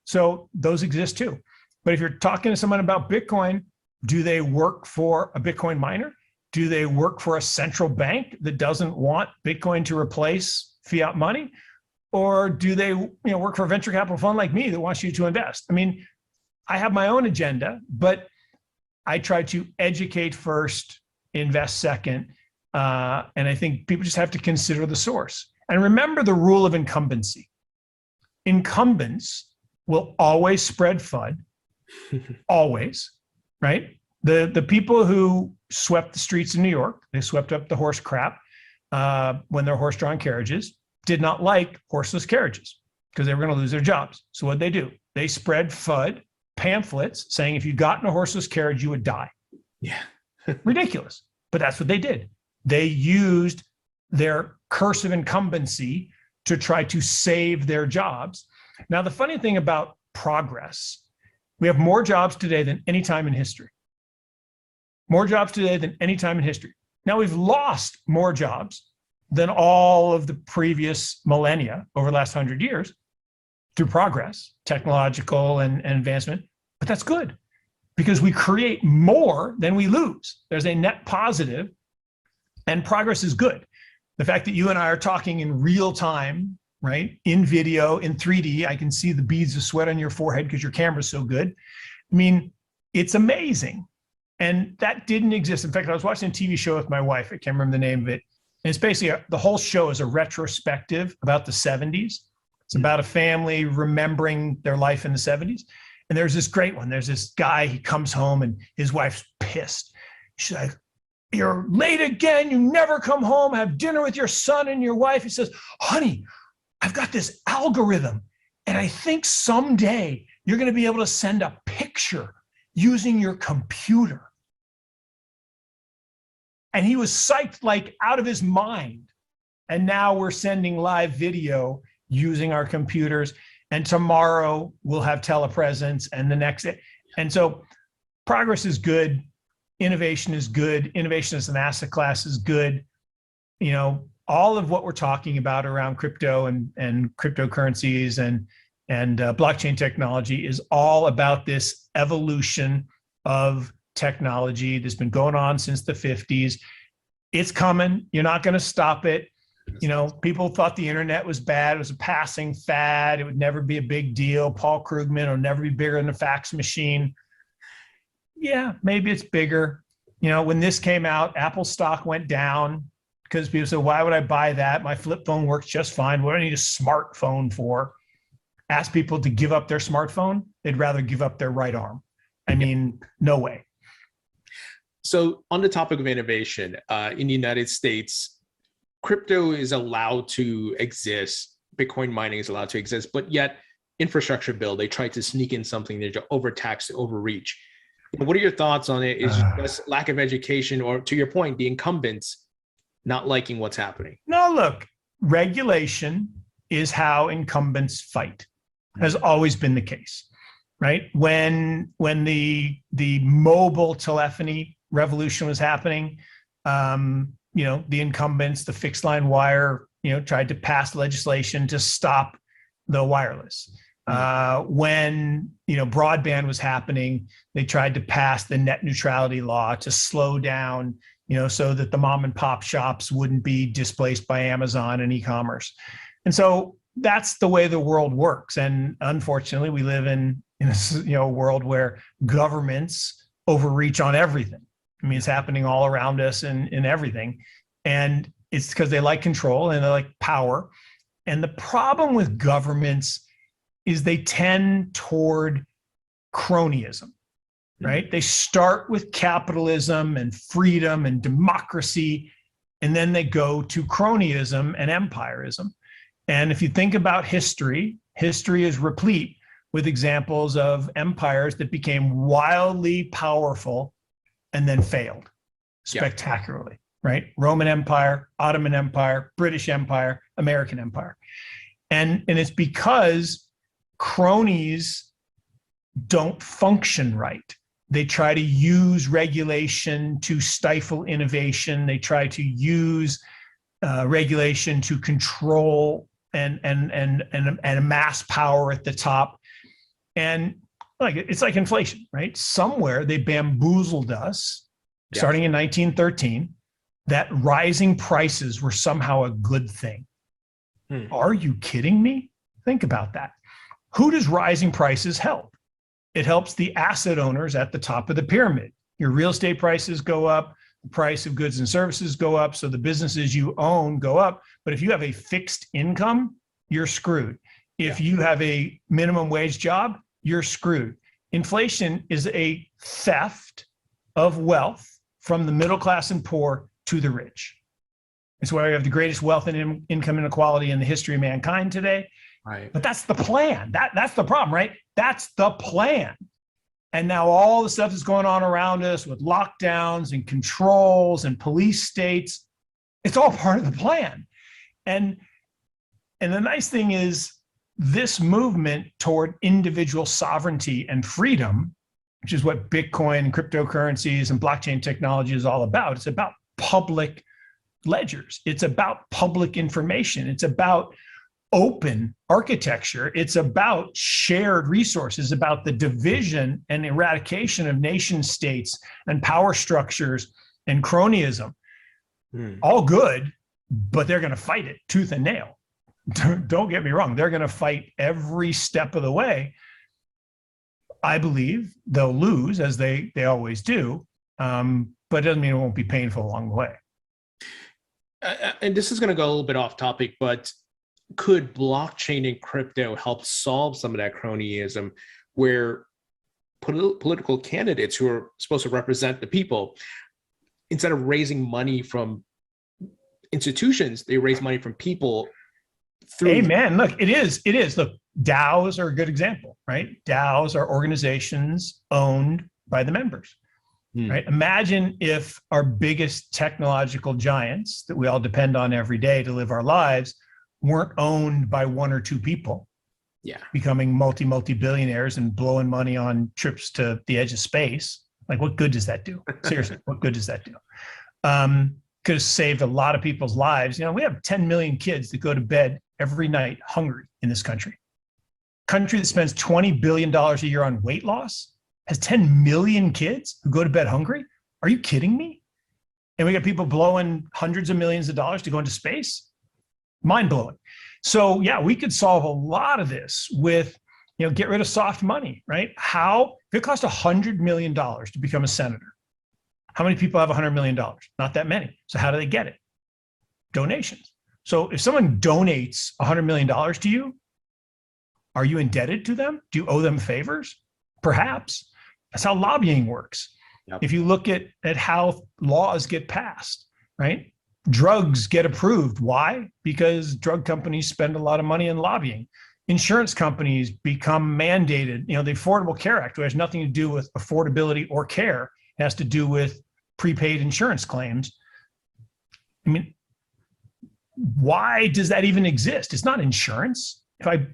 So those exist too. But if you're talking to someone about Bitcoin, do they work for a Bitcoin miner? Do they work for a central bank that doesn't want Bitcoin to replace fiat money? Or do they work for a venture capital fund like me that wants you to invest? I mean, I have my own agenda, but I try to educate first, invest second. And I think people just have to consider the source. And remember the rule of incumbency. Incumbents will always spread FUD, always, right? The people who swept the streets in New York, they swept up the horse crap when they're horse-drawn carriages, did not like horseless carriages because they were going to lose their jobs. So what'd they do? They spread FUD pamphlets saying if you got in a horseless carriage, you would die. Yeah. Ridiculous. But that's what they did. They used their curse of incumbency to try to save their jobs. Now, the funny thing about progress, we have more jobs today than any time in history. More jobs today than any time in history. Now we've lost more jobs than all of the previous millennia over the last 100 years through progress, technological and advancement. But that's good because we create more than we lose. There's a net positive and progress is good. The fact that you and I are talking in real time, right? In video, in 3D, I can see the beads of sweat on your forehead because your camera's so good. I mean, it's amazing. And that didn't exist. In fact, I was watching a TV show with my wife. I can't remember the name of it. And it's basically, the whole show is a retrospective about the 70s. It's about a family remembering their life in the 70s. And there's this great one. There's this guy, he comes home and his wife's pissed. She's like, "You're late again. You never come home, have dinner with your son and your wife." He says, "Honey, I've got this algorithm. And I think someday you're going to be able to send a picture using your computer." And he was psyched like out of his mind. And now we're sending live video using our computers. And tomorrow we'll have telepresence and the next day. And so progress is good. Innovation is good. Innovation as an asset class is good. All of what we're talking about around crypto and cryptocurrencies and blockchain technology is all about this evolution of technology that's been going on since the 50s. It's coming. You're not going to stop it. People thought the internet was bad. It was a passing fad. It would never be a big deal. Paul Krugman will never be bigger than a fax machine. Yeah, maybe it's bigger. When this came out, Apple stock went down because people said, "Why would I buy that? My flip phone works just fine. What do I need a smartphone for?" Ask people to give up their smartphone. They'd rather give up their right arm. I mean, no way. So on the topic of innovation, in the United States, crypto is allowed to exist. Bitcoin mining is allowed to exist, but yet infrastructure bill, they try to sneak in something there to overtax, to overreach. What are your thoughts on it? Is it just lack of education, or to your point, the incumbents not liking what's happening? No, look, regulation is how incumbents fight. Has always been the case, right? When the mobile telephony revolution was happening, the incumbents, the fixed line wire, tried to pass legislation to stop the wireless. When broadband was happening, they tried to pass the net neutrality law to slow down, so that the mom and pop shops wouldn't be displaced by Amazon and e-commerce. And so that's the way the world works. And unfortunately, we live in a world where governments overreach on everything. I mean, it's happening all around us in everything. And it's because they like control and they like power. And the problem with governments is they tend toward cronyism, right? They start with capitalism and freedom and democracy, and then they go to cronyism and empirism. And if you think about history, history is replete with examples of empires that became wildly powerful and then failed spectacularly, right? Roman Empire, Ottoman Empire, British Empire, American Empire. And it's because cronies don't function right. They try to use regulation to stifle innovation. They try to use regulation to control and amass power at the top. And it's like inflation, right? Somewhere they bamboozled us, starting in 1913, that rising prices were somehow a good thing. Are you kidding me? Think about that. Who does rising prices help? It helps the asset owners at the top of the pyramid. Your real estate prices go up, the price of goods and services go up, so the businesses you own go up. But if you have a fixed income, you're screwed. If you have a minimum wage job, you're screwed. Inflation is a theft of wealth from the middle class and poor to the rich. It's why we have the greatest wealth and income inequality in the history of mankind today. Right. But that's the plan. That's the problem, right? That's the plan. And now all the stuff that's going on around us with lockdowns and controls and police states, it's all part of the plan. And the nice thing is this movement toward individual sovereignty and freedom, which is what Bitcoin and cryptocurrencies and blockchain technology is all about. It's about public ledgers. It's about public information. It's about open architecture. It's about shared resources, about the division and eradication of nation states and power structures and cronyism. All good, but they're going to fight it tooth and nail. Don't get me wrong. They're going to fight every step of the way. I believe they'll lose, as they always do, but it doesn't mean it won't be painful along the way. And this is going to go a little bit off topic, but could blockchain and crypto help solve some of that cronyism where political candidates who are supposed to represent the people, instead of raising money from institutions, they raise money from people through— Amen. Look, it is. Look, DAOs are a good example, right? DAOs are organizations owned by the members, right? Imagine if our biggest technological giants that we all depend on every day to live our lives weren't owned by one or two people, becoming multi-billionaires and blowing money on trips to the edge of space. Like, what good does that do? Seriously, what good does that do? Could have saved a lot of people's lives. We have 10 million kids that go to bed every night hungry in this country. Country that spends $20 billion a year on weight loss has 10 million kids who go to bed hungry. Are you kidding me? And we got people blowing hundreds of millions of dollars to go into space. Mind blowing. So yeah, we could solve a lot of this with, get rid of soft money, right? How? If it cost $100 million to become a senator, how many people have $100 million? Not that many. So how do they get it? Donations. So if someone donates $100 million to you, are you indebted to them? Do you owe them favors? Perhaps. That's how lobbying works. Yep. If you look at how laws get passed, right? Drugs get approved. Why? Because drug companies spend a lot of money in lobbying. Insurance companies become mandated. The Affordable Care Act, which has nothing to do with affordability or care, it has to do with prepaid insurance claims. I mean, why does that even exist? It's not insurance.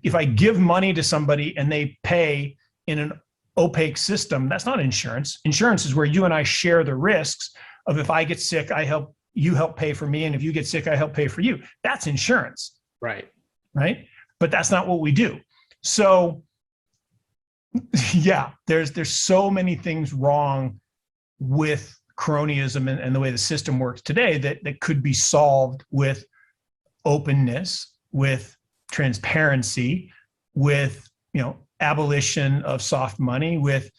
If I give money to somebody and they pay in an opaque system, that's not insurance. Insurance is where you and I share the risks of, if I get sick, you help pay for me. And if you get sick, I help pay for you. That's insurance. Right. But that's not what we do. So Yeah, there's so many things wrong with cronyism and the way the system works today that could be solved with openness, with transparency, with abolition of soft money, with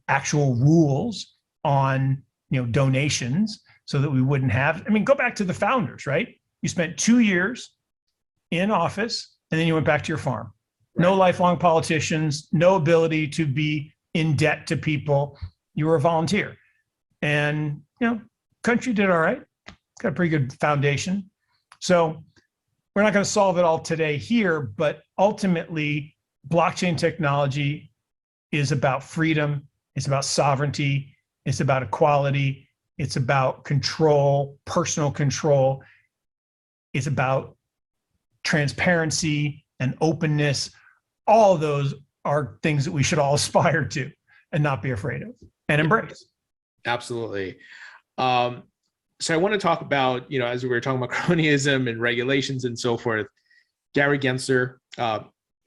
actual rules on donations, so that we wouldn't have. I mean, go back to the founders, right? You spent 2 years in office, and then you went back to your farm. Right. No lifelong politicians, no ability to be in debt to people. You were a volunteer, and country did all right. Got a pretty good foundation. So we're not going to solve it all today here, but ultimately, blockchain technology is about freedom. It's about sovereignty. It's about equality. It's about control, personal control. It's about transparency and openness. All of those are things that we should all aspire to and not be afraid of and embrace. Absolutely. So I want to talk about, as we were talking about cronyism and regulations and so forth, Gary Gensler,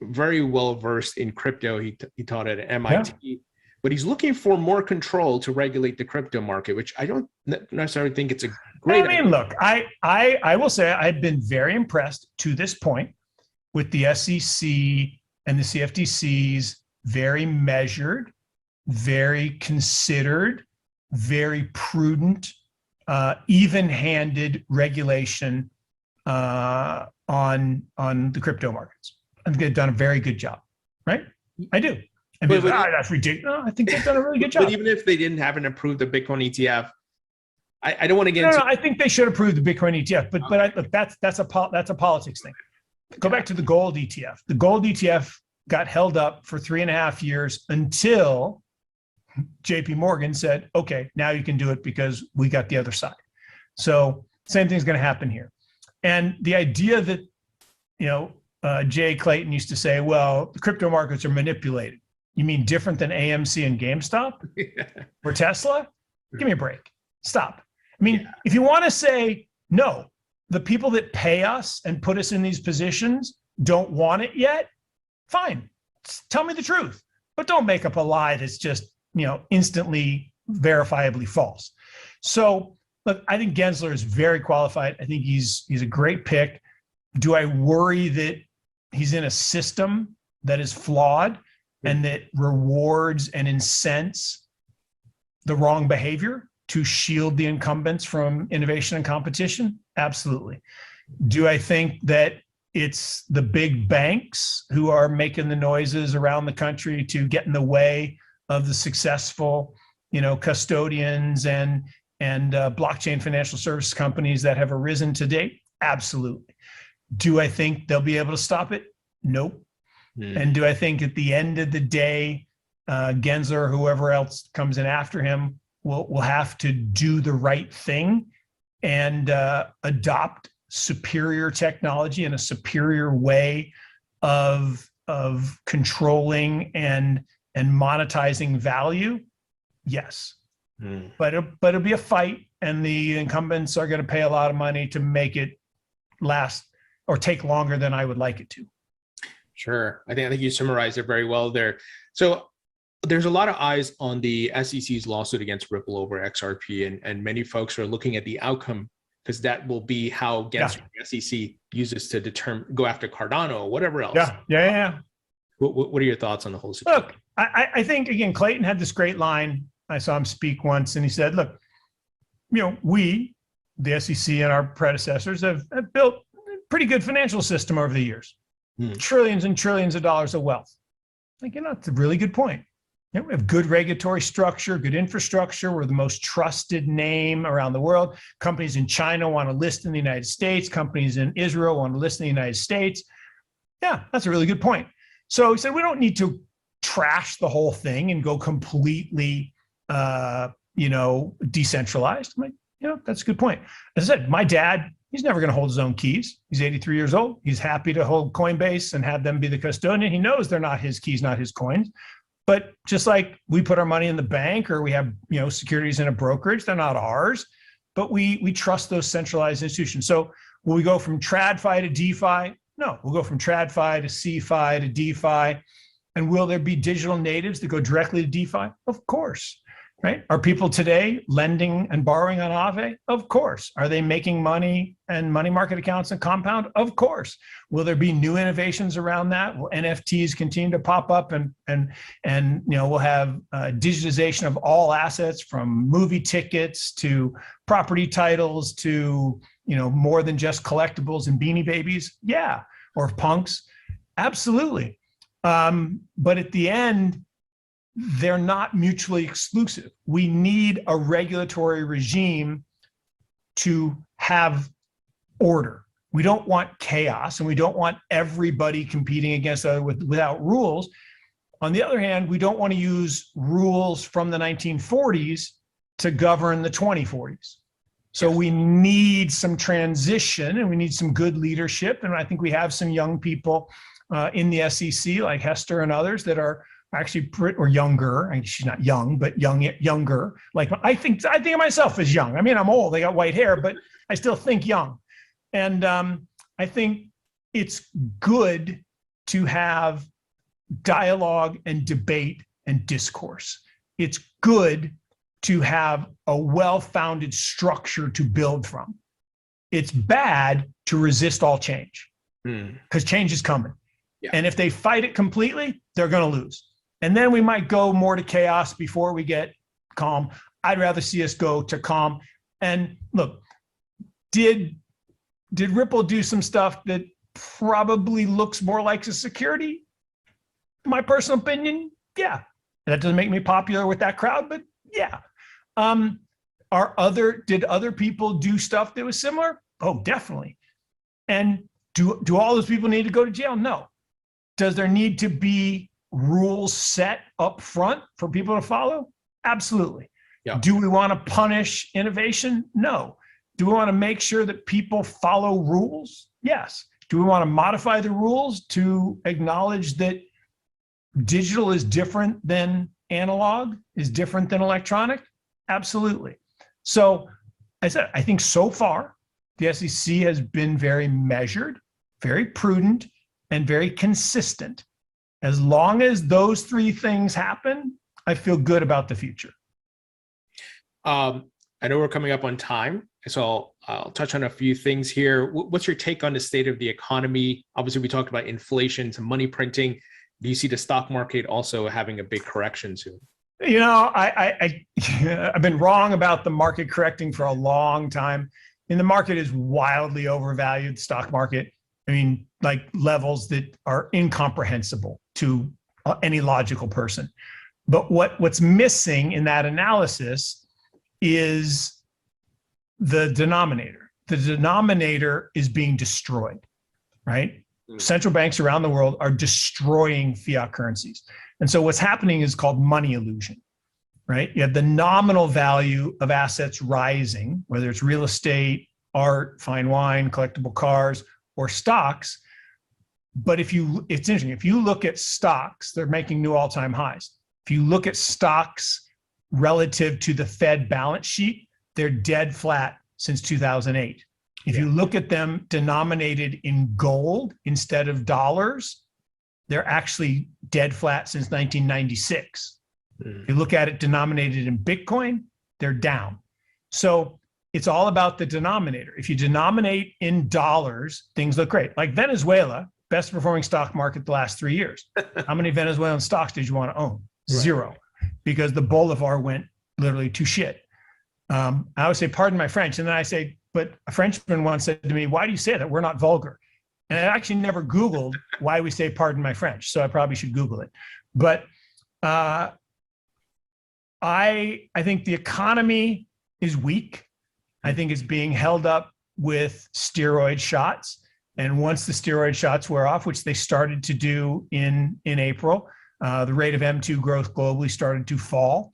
very well versed in crypto. He taught at MIT, but he's looking for more control to regulate the crypto market, which I don't necessarily think it's a great idea. Look, I will say I've been very impressed to this point with the SEC and the CFTC's very measured, very considered, very prudent, even-handed regulation on the crypto markets. I think they've done a very good job, right? I do. And but, that's ridiculous. No, I think they've done a really good job. But even if they haven't approved the Bitcoin ETF, I don't want to get into. No, I think they should approve the Bitcoin ETF. But look, that's a politics thing. Go back to the gold ETF. The gold ETF got held up for 3.5 years until JP Morgan said, okay, now you can do it because we got the other side. So same thing's going to happen here. And the idea that, Jay Clayton used to say, well, the crypto markets are manipulated. You mean different than AMC and GameStop or Tesla? Give me a break. Stop. I mean, if you want to say, no, the people that pay us and put us in these positions don't want it yet, fine. Tell me the truth. But don't make up a lie that's just, instantly verifiably false. So look, I think Gensler is very qualified. I think he's a great pick. Do I worry that he's in a system that is flawed and that rewards and incents the wrong behavior to shield the incumbents from innovation and competition? Absolutely. Do I think that it's the big banks who are making the noises around the country to get in the way of the successful, custodians and blockchain financial services companies that have arisen to date? Absolutely. Do I think they'll be able to stop it? Nope. And do I think at the end of the day, Gensler or whoever else comes in after him will have to do the right thing and adopt superior technology and a superior way of controlling and monetizing value? Yes. But it'll be a fight, and the incumbents are going to pay a lot of money to make it last or take longer than I would like it to. Sure. I think you summarized it very well there. So there's a lot of eyes on the SEC's lawsuit against Ripple over XRP, and many folks are looking at the outcome, because that will be how the SEC uses to go after Cardano or whatever else. Yeah. What are your thoughts on the whole situation? Look, I think, again, Clayton had this great line. I saw him speak once, and he said, look, we, the SEC and our predecessors, have built a pretty good financial system over the years. Trillions and trillions of dollars of wealth. It's a really good point. We have good regulatory structure, good infrastructure. We're the most trusted name around the world. Companies in China want to list in the United States. Companies in Israel want to list in the United States. Yeah, that's a really good point. So he said, we don't need to trash the whole thing and go completely, decentralized. I'm like, that's a good point. As I said, my dad, he's never going to hold his own keys. He's 83 years old. He's happy to hold Coinbase and have them be the custodian. He knows they're not his keys, not his coins. But just like we put our money in the bank, or we have, securities in a brokerage, they're not ours, but we trust those centralized institutions. So will we go from TradFi to DeFi? No, we'll go from TradFi to CeFi to DeFi. And will there be digital natives that go directly to DeFi? Of course, right? Are people today lending and borrowing on Aave? Of course. Are they making money and money market accounts and Compound? Of course. Will there be new innovations around that? Will NFTs continue to pop up and we'll have digitization of all assets, from movie tickets to property titles to more than just collectibles and Beanie Babies? Yeah. Or punks? Absolutely. But at the end, they're not mutually exclusive. We need a regulatory regime to have order. We don't want chaos, and we don't want everybody competing against other without rules. On the other hand, we don't want to use rules from the 1940s to govern the 2040s. So we need some transition, and we need some good leadership. And I think we have some young people in the SEC, like Hester and others, that are actually or younger. I mean, she's not young, but younger. Like I think of myself as young. I mean, I'm old. I got white hair, but I still think young. And I think it's good to have dialogue and debate and discourse. It's good to have a well-founded structure to build from. It's bad to resist all change, because change is coming. Yeah. And if they fight it completely, they're going to lose. And then we might go more to chaos before we get calm. I'd rather see us go to calm. And look, did Ripple do some stuff that probably looks more like a security? My personal opinion, yeah. That doesn't make me popular with that crowd, but yeah. Did other people do stuff that was similar? Oh, definitely. And do all those people need to go to jail? No. Does there need to be rules set up front for people to follow? Absolutely. Yeah. Do we want to punish innovation? No. Do we want to make sure that people follow rules? Yes. Do we want to modify the rules to acknowledge that digital is different than analog, is different than electronic? Absolutely. So I think so far, the SEC has been very measured, very prudent, and very consistent. As long as those three things happen, I feel good about the future. I know we're coming up on time, so I'll touch on a few things here. What's your take on the state of the economy? Obviously, we talked about inflation, some money printing. Do you see the stock market also having a big correction soon? I've been wrong about the market correcting for a long time. And the market is wildly overvalued, stock market. I mean, like levels that are incomprehensible to any logical person. But what's missing in that analysis is the denominator. The denominator is being destroyed, right? Central banks around the world are destroying fiat currencies. And so what's happening is called money illusion, right? You have the nominal value of assets rising, whether it's real estate, art, fine wine, collectible cars, or stocks. But it's interesting, if you look at stocks, they're making new all-time highs. If you look at stocks relative to the Fed balance sheet, they're dead flat since 2008. If you look at them denominated in gold instead of dollars, they're actually dead flat since 1996. If you look at it denominated in Bitcoin, they're down. So it's all about the denominator. If you denominate in dollars, things look great. Like Venezuela, best performing stock market the last 3 years. How many Venezuelan stocks did you want to own? Zero, because the bolivar went literally to shit. I always say, pardon my French. And then I say, but a Frenchman once said to me, why do you say that? We're not vulgar. And I actually never Googled why we say pardon my French. So I probably should Google it. But I think the economy is weak. I think it's being held up with steroid shots. And once the steroid shots wear off, which they started to do in April, the rate of M2 growth globally started to fall.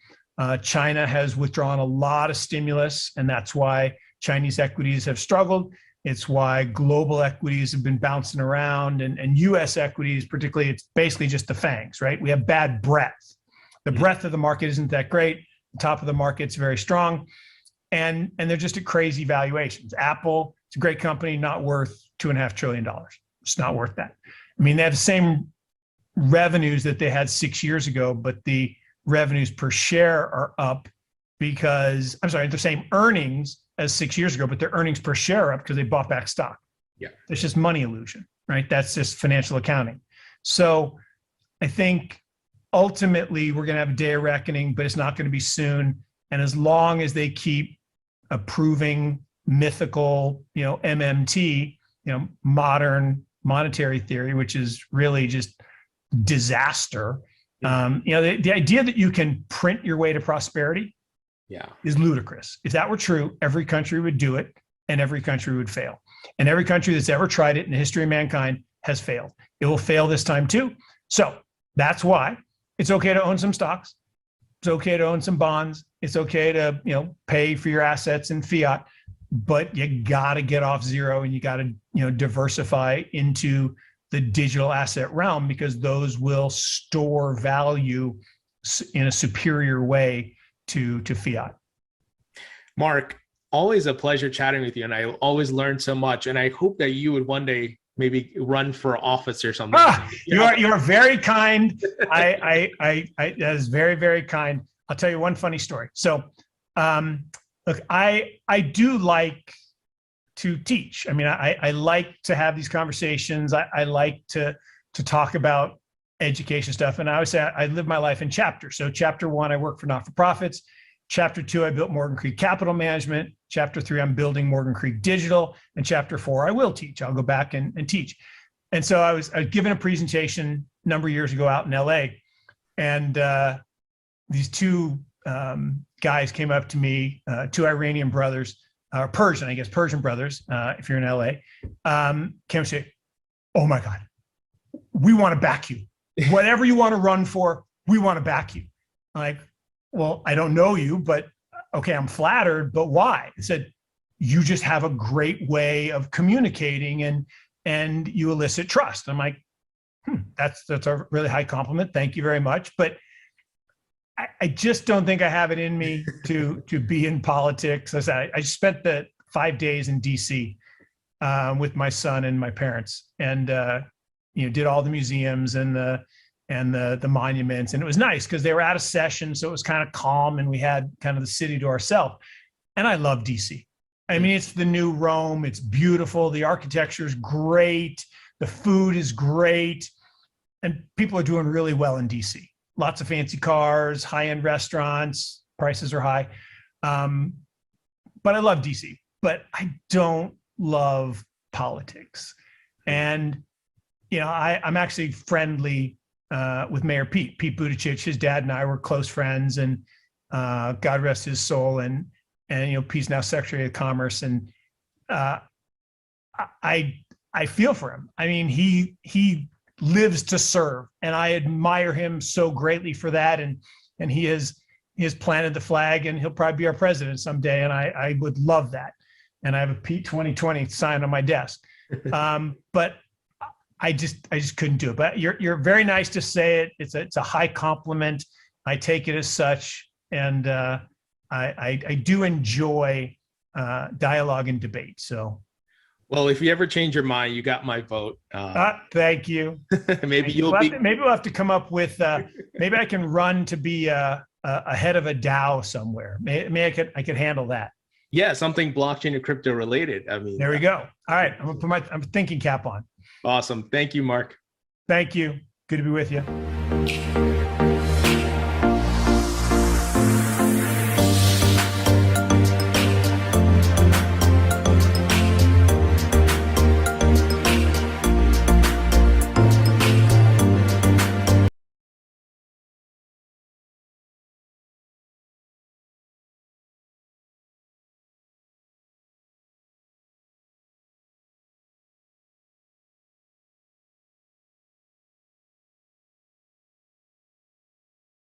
China has withdrawn a lot of stimulus, and that's why Chinese equities have struggled. It's why global equities have been bouncing around, and US equities, particularly, it's basically just the fangs, right? We have bad breadth. The breadth of the market isn't that great. The top of the market's very strong. And they're just at crazy valuations. Apple, it's a great company, not worth $2.5 trillion. It's not worth that. I mean, they have the same revenues that they had 6 years ago, but the revenues per share are up because, I'm sorry, the same earnings as 6 years ago, but their earnings per share are up because they bought back stock. Yeah. It's just money illusion, right? That's just financial accounting. So I think ultimately we're going to have a day of reckoning, but it's not going to be soon. And as long as they keep approving mythical, MMT, modern monetary theory, which is really just disaster. The idea that you can print your way to prosperity is ludicrous. If that were true, every country would do it and every country would fail. And every country that's ever tried it in the history of mankind has failed. It will fail this time too. So that's why it's okay to own some stocks. It's okay to own some bonds. It's okay to, pay for your assets in fiat, but you got to get off zero and you got to, diversify into the digital asset realm, because those will store value in a superior way to fiat. Mark, always a pleasure chatting with you. And I always learn so much. And I hope that you would one day maybe run for office or something. You are very kind. That is very, very kind. I'll tell you one funny story. So, look, I do like to teach. I mean, I like to have these conversations. I like to talk about education stuff. And I always say I live my life in chapters. So chapter 1, I work for not-for-profits. Chapter 2, I built Morgan Creek Capital Management. Chapter 3, I'm building Morgan Creek Digital. And chapter 4, I will teach. I'll go back and teach. And so I was given a presentation a number of years ago out in LA. And these two guys came up to me, two Iranian brothers, or Persian brothers, if you're in LA, came and say, "Oh my God, we want to back you. Whatever you want to run for, we want to back you." I'm like, "Well, I don't know you, but okay, I'm flattered, but why?" He said, "You just have a great way of communicating and you elicit trust." I'm like, that's a really high compliment. Thank you very much. But I just don't think I have it in me to be in politics. As I spent the 5 days in DC with my son and my parents, and did all the museums and the monuments, and it was nice because they were out of session, so it was kind of calm, and we had kind of the city to ourselves. And I love DC. I mean, it's the new Rome. It's beautiful. The architecture is great. The food is great, and people are doing really well in DC. Lots of fancy cars, high-end restaurants, prices are high. But I love DC, but I don't love politics. And, I'm actually friendly with Mayor Pete Buttigieg. His dad and I were close friends, and God rest his soul. And Pete's now Secretary of Commerce. And I feel for him. I mean, he lives to serve, and I admire him so greatly for that. And he has planted the flag, and he'll probably be our president someday. And I would love that. And I have a Pete 2020 sign on my desk. But I just couldn't do it. But you're very nice to say it. It's a high compliment. I take it as such. And I do enjoy dialogue and debate. So. Well, if you ever change your mind, you got my vote. Thank you. Maybe we'll have to come up with. Maybe I can run to be a head of a DAO somewhere. Maybe I could handle that. Yeah, something blockchain and crypto related. I mean, there we go. All right, I'm gonna put my thinking cap on. Awesome. Thank you, Mark. Thank you. Good to be with you.